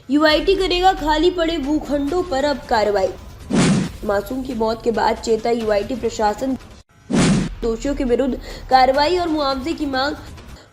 UIT करेगा खाली पड़े भूखंडों पर अब कार्रवाई। मासूम की मौत के बाद चेता यूआईटी प्रशासन, दोषियों के विरुद्ध कार्रवाई और मुआवजे की मांग।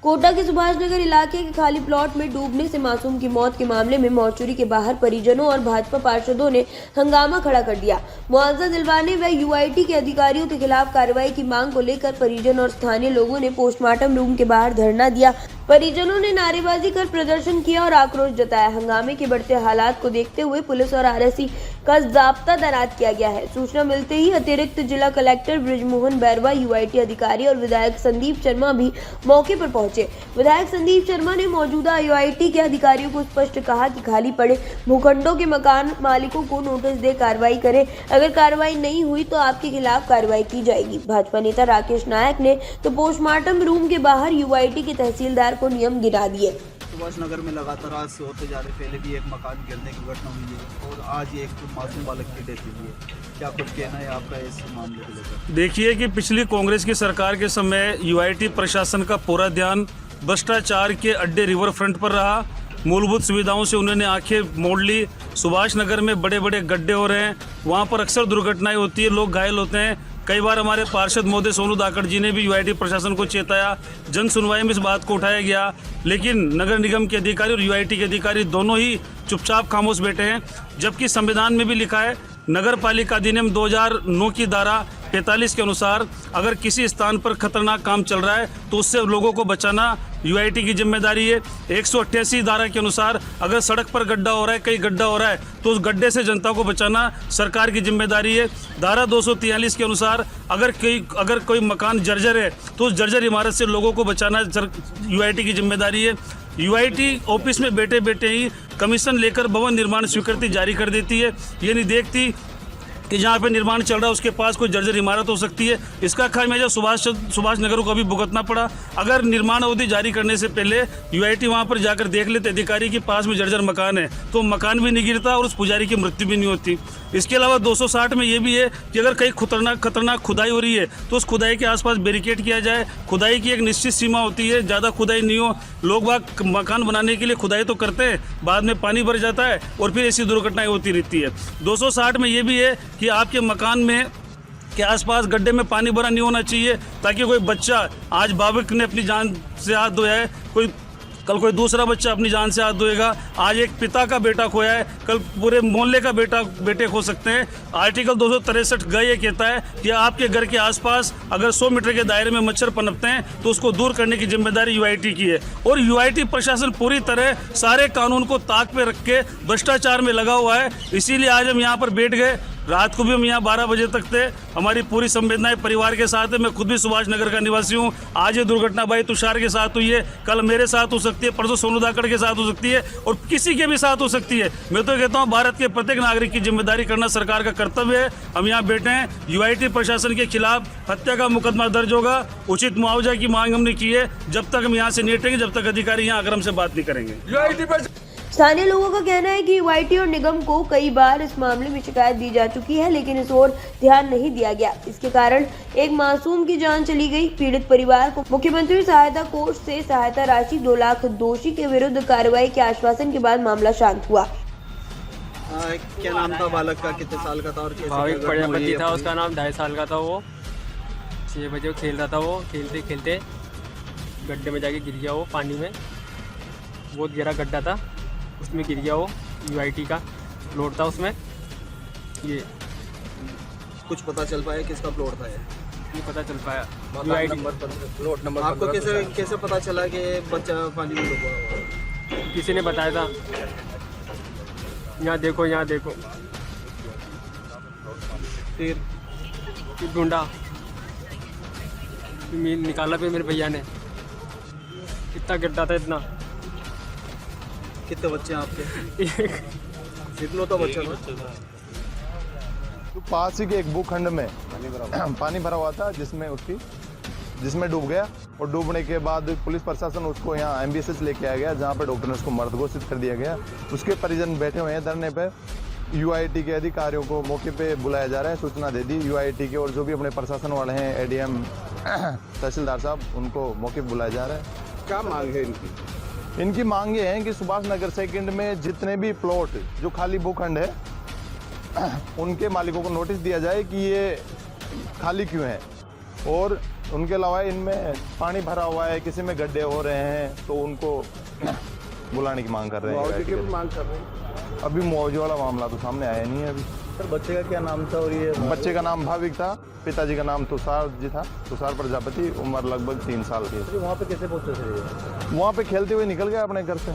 कोटा के सुभाष नगर इलाके के खाली प्लॉट में डूबने से मासूम की मौत के मामले में मोर्चरी के बाहर परिजनों और भाजपा पार्षदों ने हंगामा खड़ा कर दिया। मुआवजा दिलवाने व यूआईटी के अधिकारियों के खिलाफ कार्रवाई की मांग को लेकर परिजन और स्थानीय लोगों ने पोस्टमार्टम रूम के बाहर धरना दिया। परिजनों ने नारेबाजी कर प्रदर्शन किया और आक्रोश जताया। हंगामे के बढ़ते हालात को देखते हुए पुलिस और आरएसी का जाब्ता तैनात किया गया है। सूचना मिलते ही अतिरिक्त जिला कलेक्टर बृजमोहन बैरवा, यूआईटी अधिकारी और विधायक संदीप शर्मा भी मौके पर पहुंचे। विधायक संदीप शर्मा ने मौजूदा यूआईटी के अधिकारियों को स्पष्ट कहा कि खाली पड़े भूखंडों के मकान मालिकों को नोटिस दे कार्रवाई करें। अगर कार्रवाई नहीं हुई तो आपके खिलाफ कार्रवाई की जाएगी। भाजपा नेता राकेश नायक ने तो पोस्टमार्टम रूम के बाहर यूआईटी के तहसीलदार को नियम गिरा दिए। सुभाष नगर में लगातार आज से होते जा रहे, पहले भी एक मकान गिरने की घटना हुई है और आज ये एक मासूम बालक की डेथ हुई है। क्या कुछ कहना है आपका इस मामले को लेकर? देखिए कि पिछली कांग्रेस की सरकार के समय यूआईटी प्रशासन का पूरा ध्यान भ्रष्टाचार के अड्डे रिवर फ्रंट पर रहा। मूलभूत सुविधाओं से उन्होंने आंखें मोड़ ली। सुभाष नगर में बड़े बड़े गड्ढे हो रहे हैं, वहाँ पर अक्सर दुर्घटनाएं होती है, लोग घायल होते हैं। कई बार हमारे पार्षद महोदय सोनू धाकड़ जी ने भी यूआईटी प्रशासन को चेताया, जन सुनवाई में इस बात को उठाया गया, लेकिन नगर निगम के अधिकारी और यूआईटी के अधिकारी दोनों ही चुपचाप खामोश बैठे हैं। जबकि संविधान में भी लिखा है, नगर पालिका अधिनियम 2009 की धारा 45 के अनुसार अगर किसी स्थान पर खतरनाक काम चल रहा है तो उससे लोगों को बचाना यूआईटी की जिम्मेदारी है। 188 धारा के अनुसार अगर सड़क पर गड्ढा हो रहा है, कहीं गड्ढा हो रहा है, तो उस गड्ढे से जनता को बचाना सरकार की जिम्मेदारी है। धारा 243 के अनुसार अगर कोई मकान जर्जर है तो उस जर्जर इमारत से लोगों को बचाना यूआईटी की जिम्मेदारी है। यूआईटी ऑफिस में बैठे बैठे ही कमीशन लेकर भवन निर्माण स्वीकृति जारी कर देती है। ये नहीं देखती कि जहाँ पे निर्माण चल रहा है उसके पास कोई जर्जर इमारत हो सकती है। इसका खामियाजा सुभाष नगर को भी भुगतना पड़ा। अगर निर्माण अवधि जारी करने से पहले यूआईटी वहाँ पर जाकर देख लेते अधिकारी के पास में जर्जर मकान है तो मकान भी नहीं गिरता और उस पुजारी की मृत्यु भी नहीं होती। इसके अलावा 260 में ये भी है कि अगर कहीं खतरनाक खुदाई हो रही है तो उस खुदाई के आसपास बैरिकेड किया जाए। खुदाई की एक निश्चित सीमा होती है, ज़्यादा खुदाई नहीं हो। लोग बाग मकान बनाने के लिए खुदाई तो करते हैं, बाद में पानी भर जाता है और फिर ऐसी दुर्घटनाएं होती रहती है। 260 में ये भी है कि आपके मकान में के आसपास गड्ढे में पानी भरा नहीं होना चाहिए, ताकि कोई बच्चा, आज बाबक ने अपनी जान से हाथ धोया है, कल कोई दूसरा बच्चा अपनी जान से हाथ धोएगा। आज एक पिता का बेटा खोया है, कल पूरे मोहल्ले का बेटे खो सकते हैं। आर्टिकल 263 ग ये कहता है कि आपके घर के आसपास अगर 100 मीटर के दायरे में मच्छर पनपते हैं तो उसको दूर करने की जिम्मेदारी यूआईटी की है। और यूआईटी प्रशासन पूरी तरह सारे कानून को ताक पे रख के भ्रष्टाचार में लगा हुआ है। इसीलिए आज हम यहाँ पर बैठ गए। रात को भी हम यहाँ 12 बजे तक थे। हमारी पूरी संवेदनाएं परिवार के साथ है। मैं खुद भी सुभाष नगर का निवासी हूँ। आज ये दुर्घटना भाई तुषार के साथ हुई है, कल मेरे साथ हो सकती है, परसों सोनू धाकड़ के साथ हो सकती है और किसी के भी साथ हो सकती है। मैं तो कहता हूँ भारत के प्रत्येक नागरिक की जिम्मेदारी करना सरकार का कर्तव्य है। हम यहाँ बैठे हैं, यूआईटी प्रशासन के खिलाफ हत्या का मुकदमा दर्ज होगा। उचित मुआवजा की मांग हमने की है। जब तक हम यहाँ से नहीं हटेंगे, जब तक अधिकारी यहाँ आकर हमसे बात नहीं करेंगे। स्थानीय लोगों का कहना है कि यूआईटी और निगम को कई बार इस मामले में शिकायत दी जा चुकी है, लेकिन इस ओर ध्यान नहीं दिया गया। इसके कारण एक मासूम की जान चली गई। पीड़ित परिवार को मुख्यमंत्री सहायता कोष से सहायता राशि 2 लाख, दोषी के विरुद्ध कार्रवाई के आश्वासन के बाद मामला शांत हुआ। क्या नाम था बालक का, कितने साल का था और भाविक प्रजापति था उसका नाम, 2.5 साल का था। वो 6 बजे खेल रहा था। वो खेलते खेलते गड्ढे में जाके गिर गया। वो पानी में बहुत गहरा गड्ढा था, उसमें गिर गया। वो यूआईटी का प्लॉट था, उसमें ये कुछ पता चल पाया किसका प्लॉट था? ये नहीं पता चल पाया। प्लॉट नंबर आपको कैसे पता चला कि बच्चा पानी में डूबा हुआ? किसी ने बताया था। यहाँ देखो, यहाँ देखो। फिर ढूंढा, निकाला फिर मेरे भैया ने। इतना गड्ढा था, इतना। कितने बच्चे हैं आपके? इतना बच्चा था। तो पास ही के एक भूखंड में पानी भरा हुआ था, जिसमें डूब गया। और डूबने के बाद पुलिस प्रशासन उसको यहाँ एमबीएसएच लेके आया गया, जहाँ पे डॉक्टर ने उसको मृत घोषित कर दिया गया। उसके परिजन बैठे हुए हैं धरने पे। यूआईटी के अधिकारियों को मौके पे बुलाया जा रहा है, सूचना दे दी यूआईटी के, और जो भी अपने प्रशासन वाले हैं, एडीएम, तहसीलदार साहब, उनको मौके पे बुलाया जा रहा है। क्या मांग है इनकी? इनकी मांग ये है कि सुभाष नगर सेकंड में जितने भी प्लॉट जो खाली भूखंड है उनके मालिकों को नोटिस दिया जाए कि ये खाली क्यों है, और उनके अलावा इनमें पानी भरा हुआ है, किसी में गड्ढे हो रहे हैं तो उनको बुलाने की मांग कर रहे हैं। मुआवजे की भी मांग कर रहे हैं। अभी मुआवजे वाला मामला तो सामने आया नहीं है अभी। सर बच्चे का क्या नाम था और ये बच्चे का नाम भाविक था, पिताजी का नाम तुषार जी था, तुषार प्रजापति, उम्र लगभग 3 साल की। वहाँ पे कैसे पहुँचे थे? वहाँ पे खेलते हुए निकल गए अपने घर से,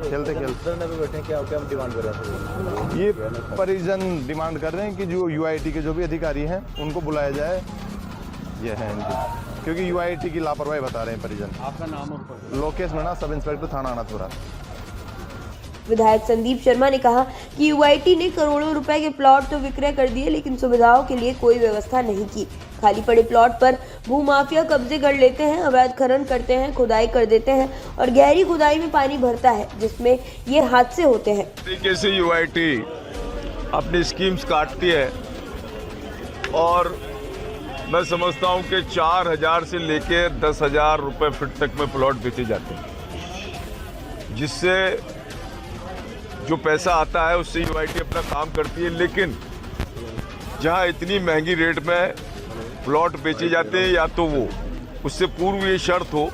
खेलते खेलते। बैठे क्या क्या डिमांड कर रहे थे? ये परिजन डिमांड कर रहे हैं कि जो UIT के जो भी अधिकारी हैं उनको बुलाया जाए, ये है इनकी, क्योंकि UIT की लापरवाही बता रहे हैं परिजन। आपका नाम और लोकेश मीणा, सब इंस्पेक्टर थाना अनाथपुरा। विधायक संदीप शर्मा ने कहा कि UIT ने करोड़ों रुपए के प्लॉट तो विक्रय कर दिए, लेकिन सुविधाओं के लिए कोई व्यवस्था नहीं की। खाली पड़े प्लॉट पर भूमाफिया कब्जे कर लेते हैं, अवैध खनन करते हैं, खुदाई कर देते हैं और गहरी खुदाई में पानी भरता है, जिसमें ये हादसे होते हैं। तरीके से UIT अपनी स्कीम्स काटती है और मैं समझता हूं कि 4,000 से लेके 10,000 रुपए फीट तक में प्लॉट बेचे जाते हैं, जिससे जो पैसा आता है उससे UIT अपना काम करती है। लेकिन जहां इतनी महंगी रेट में प्लॉट बेचे जाते हैं, या तो वो उससे पूर्व ये शर्त हो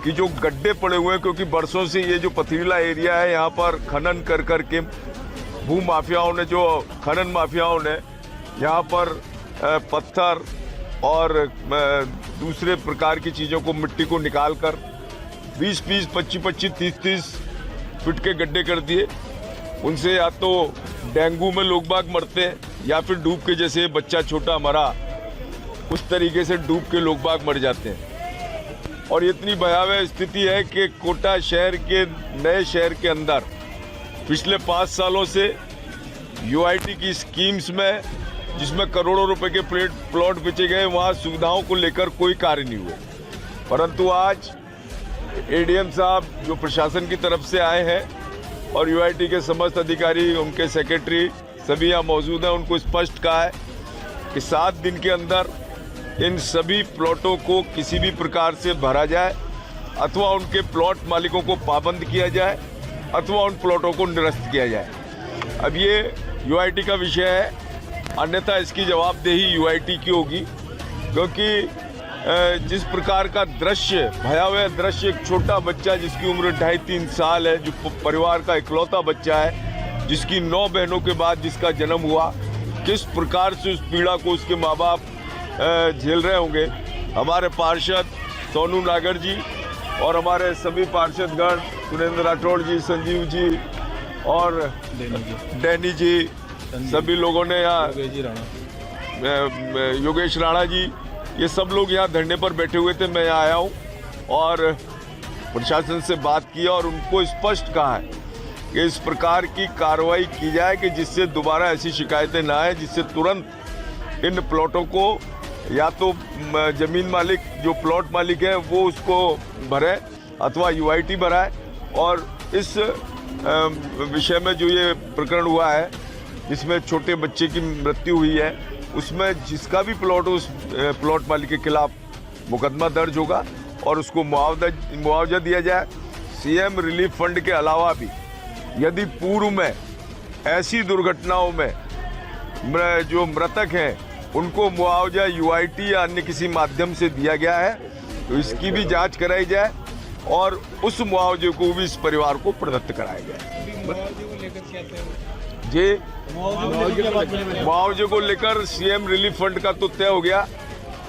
कि जो गड्ढे पड़े हुए हैं, क्योंकि बरसों से ये जो पथरीला एरिया है यहाँ पर खनन कर कर के भू माफियाओं ने, जो खनन माफियाओं ने यहाँ पर पत्थर और दूसरे प्रकार की चीज़ों को, मिट्टी को निकाल कर 20-20, 25-25, 30-30 फीट के गड्ढे कर दिए। उनसे या तो डेंगू में लोग बाग मरते हैं, या फिर डूब के, जैसे बच्चा छोटा मरा उस तरीके से डूब के लोग बाग मर जाते हैं। और इतनी भयावह स्थिति है कि कोटा शहर के, नए शहर के अंदर पिछले 5 सालों से UIT की स्कीम्स में, जिसमें करोड़ों रुपए के प्लॉट बेचे गए, वहाँ सुविधाओं को लेकर कोई कार्य नहीं हुआ। परंतु आज ADM साहब जो प्रशासन की तरफ से आए हैं और UIT के समस्त अधिकारी, उनके सेक्रेटरी सभी यहाँ मौजूद हैं, उनको स्पष्ट कहा है कि 7 दिन के अंदर इन सभी प्लॉटों को किसी भी प्रकार से भरा जाए, अथवा उनके प्लॉट मालिकों को पाबंद किया जाए, अथवा उन प्लॉटों को निरस्त किया जाए। अब ये UIT का विषय है, अन्यथा इसकी जवाबदेही UIT की होगी, क्योंकि जिस प्रकार का दृश्य, भयावह दृश्य, एक छोटा बच्चा जिसकी उम्र 2.5-3 साल है, जो परिवार का इकलौता बच्चा है, जिसकी 9 बहनों के बाद जिसका जन्म हुआ, किस प्रकार से उस पीड़ा को उसके माँ बाप झेल रहे होंगे। हमारे पार्षद सोनू नागर जी और हमारे सभी पार्षदगण, सुरेंद्र राठौड़ जी, संजीव जी और डैनी जी, सभी लोगों ने यहाँ, योगेश राणा जी, ये सब लोग यहाँ धरने पर बैठे हुए थे। मैं यहाँ आया हूँ और प्रशासन से बात की और उनको स्पष्ट कहा है कि इस प्रकार की कार्रवाई की जाए कि जिससे दोबारा ऐसी शिकायतें ना आए, जिससे तुरंत इन प्लॉटों को या तो जमीन मालिक, जो प्लॉट मालिक है, वो उसको भरे अथवा UIT भराए। और इस विषय में जो ये प्रकरण हुआ है, जिसमें छोटे बच्चे की मृत्यु हुई है, उसमें जिसका भी प्लॉट हो, उस प्लॉट मालिक के खिलाफ मुकदमा दर्ज होगा और उसको मुआवजा दिया जाए। CM रिलीफ फंड के अलावा भी यदि पूर्व में ऐसी दुर्घटनाओं में जो मृतक हैं उनको मुआवजा UIT या अन्य किसी माध्यम से दिया गया है, तो इसकी भी जांच कराई जाए और उस मुआवजे को भी इस परिवार को प्रदत्त कराया जाए। जी, मुआवजे को लेकर CM रिलीफ फंड का तो तय हो गया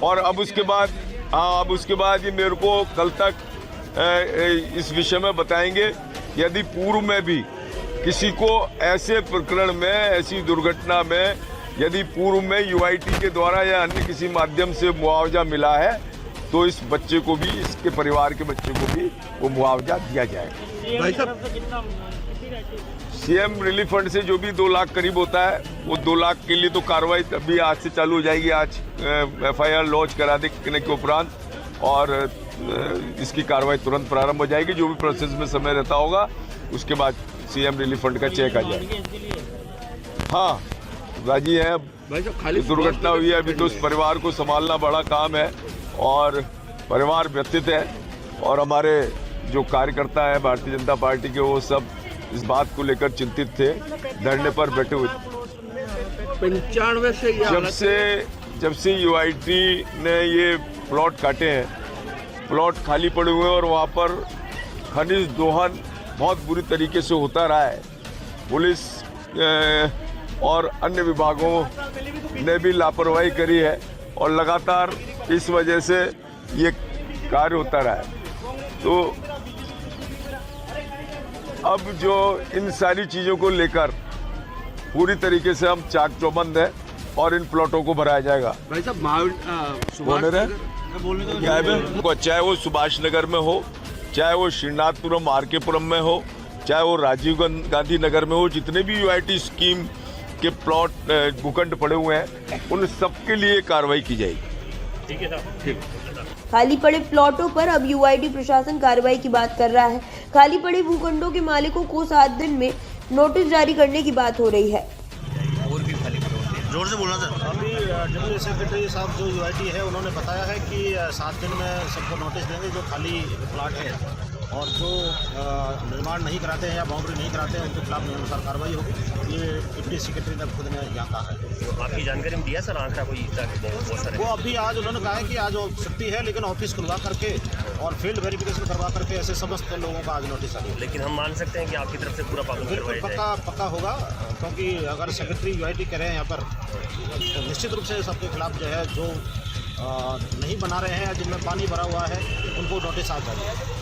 और अब उसके बाद ये मेरे को कल तक इस विषय में बताएंगे। यदि पूर्व में भी किसी को ऐसे प्रकरण में, ऐसी दुर्घटना में, यदि पूर्व में UIT के द्वारा या अन्य किसी माध्यम से मुआवजा मिला है, तो इस बच्चे को भी, इसके परिवार के बच्चे को भी वो मुआवजा दिया जाएगा। भाई साहब, CM रिलीफ फंड से जो भी 2 लाख करीब होता है, वो 2 लाख के लिए तो कार्रवाई अभी आज से चालू हो जाएगी। आज FIR लॉन्च करा देने के उपरांत और इसकी कार्रवाई तुरंत प्रारंभ हो जाएगी। जो भी प्रोसेस में समय रहता होगा उसके बाद CM रिलीफ फंड का चेक आ जाएगा। हाँ, राजी है। भाई साहब, खाली दुर्घटना हुई है, अभी तो उस परिवार को संभालना बड़ा काम है और परिवार व्यथित है और हमारे जो कार्यकर्ता है भारतीय जनता पार्टी के, वो सब इस बात को लेकर चिंतित थे, धरने पर बैठे हुए थे। 95 से जब से यूआईटी ने ये प्लॉट काटे हैं, प्लॉट खाली पड़े हुए हैं और वहाँ पर खनिज दोहन बहुत बुरी तरीके से होता रहा है। पुलिस और अन्य विभागों ने भी लापरवाही करी है और लगातार इस वजह से ये कार्य होता रहा है। तो अब जो इन सारी चीज़ों को लेकर पूरी तरीके से हम चाक चौबंद हैं और इन प्लॉटों को भराया जाएगा। भाई साहब चाहे वो सुभाष नगर में हो, चाहे वो श्रीनाथपुरम आरकेपुरम में हो, चाहे वो राजीव गांधी नगर में हो, जितने भी यूआईटी स्कीम के प्लॉट भूखंड पड़े हुए हैं, उन सबके लिए कार्रवाई की जाएगी। ठीक है साहब, ठीक। खाली पड़े प्लॉटों पर अब यूआईटी प्रशासन कार्रवाई की बात कर रहा है। खाली पड़े भूखंडों के मालिकों को 7 दिन में नोटिस जारी करने की बात हो रही है। जोर से बोलना सर। अभी डिप्टी सेक्रेटरी साहब जो यूआईटी है उन्होंने बताया है कि 7 दिन में सबको नोटिस देंगे जो खाली प्लाट है और जो निर्माण नहीं कराते हैं या बाउंड्री नहीं कराते हैं उनके खिलाफ नियमानुसार कार्रवाई होगी। ये डिप्टी सेक्रेटरी ने खुद ने यहाँ कहा है। तो आपकी जानकारी में दिया सर आंकड़ा कोई बहुत सारे? वो अभी आज उन्होंने कहा है कि आज छुट्टी है लेकिन ऑफिस खुलवा करके और फील्ड वेरिफिकेशन करवा करके ऐसे समस्त लोगों का आज नोटिस आ गया। लेकिन हम मान सकते हैं कि आपकी तरफ से पूरा पालन करवाया जाएगा? पक्का होगा, क्योंकि अगर सेक्रेटरी यूआईटी कह रहे हैं यहाँ पर तो निश्चित रूप से सबके खिलाफ जो है जो नहीं बना रहे हैं या जिनमें पानी भरा हुआ है उनको नोटिस आ जाएगा।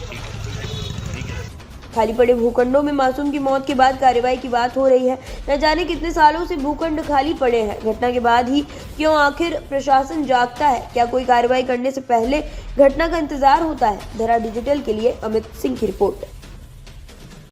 खाली पड़े भूखंडों में मासूम की मौत के बाद कार्रवाई की बात हो रही है। न जाने कितने सालों से भूखंड खाली पड़े हैं। घटना के बाद ही क्यों आखिर प्रशासन जागता है? क्या कोई कार्रवाई करने से पहले घटना का इंतजार होता है? धरा डिजिटल के लिए अमित सिंह की रिपोर्ट।